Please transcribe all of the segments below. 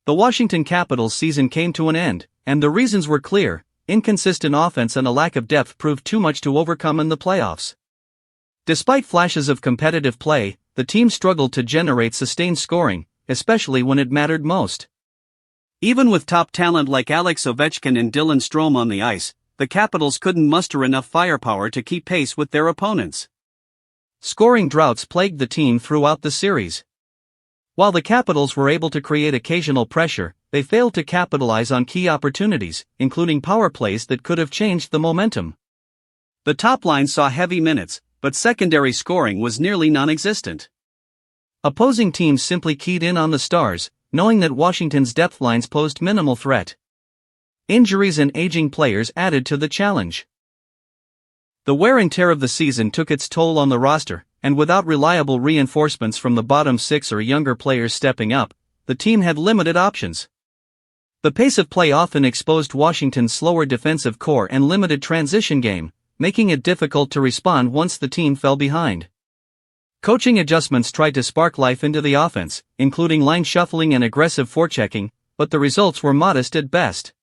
The Washington Capitals season came to an end, and the reasons were clear: inconsistent offense and a lack of depth proved too much to overcome in the playoffs. Despite flashes of competitive play, the team struggled to generate sustained scoring, especially when it mattered most. Even with top talent like Alex Ovechkin and Dylan Strome on the ice, the Capitals couldn't muster enough firepower to keep pace with their opponents. Scoring droughts plagued the team throughout the series. While the Capitals were able to create occasional pressure, they failed to capitalize on key opportunities, including power plays that could have changed the momentum. The top line saw heavy minutes, but secondary scoring was nearly non-existent. Opposing teams simply keyed in on the Stars, knowing that Washington's depth lines posed minimal threat. Injuries and aging players added to the challenge. The wear and tear of the season took its toll on the roster, and without reliable reinforcements from the bottom six or younger players stepping up, the team had limited options. The pace of play often exposed Washington's slower defensive core and limited transition game, making it difficult to respond once the team fell behind. Coaching adjustments tried to spark life into the offense, including line shuffling and aggressive forechecking, but the results were modest at best.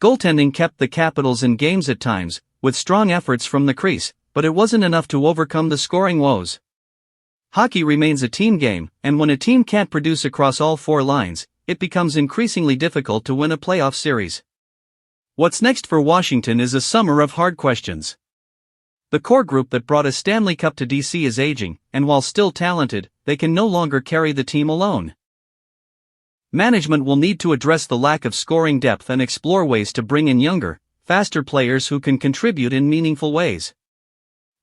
Goaltending kept the Capitals in games at times, with strong efforts from the crease, but it wasn't enough to overcome the scoring woes. Hockey remains a team game, and when a team can't produce across all four lines, it becomes increasingly difficult to win a playoff series. What's next for Washington is a summer of hard questions. The core group that brought a Stanley Cup to DC is aging, and while still talented, they can no longer carry the team alone. Management will need to address the lack of scoring depth and explore ways to bring in younger, faster players who can contribute in meaningful ways.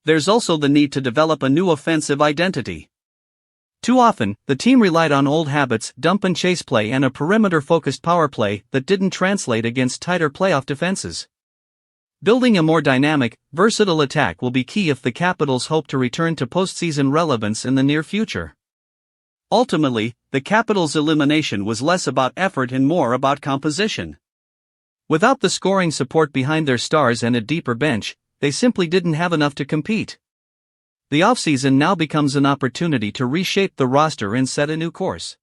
There's also the need to develop a new offensive identity. Too often, the team relied on old habits, dump and chase play, and a perimeter-focused power play that didn't translate against tighter playoff defenses. Building a more dynamic, versatile attack will be key if the Capitals hope to return to postseason relevance in the near future. Ultimately, the Capitals' elimination was less about effort and more about composition. Without the scoring support behind their stars and a deeper bench, they simply didn't have enough to compete. The offseason now becomes an opportunity to reshape the roster and set a new course.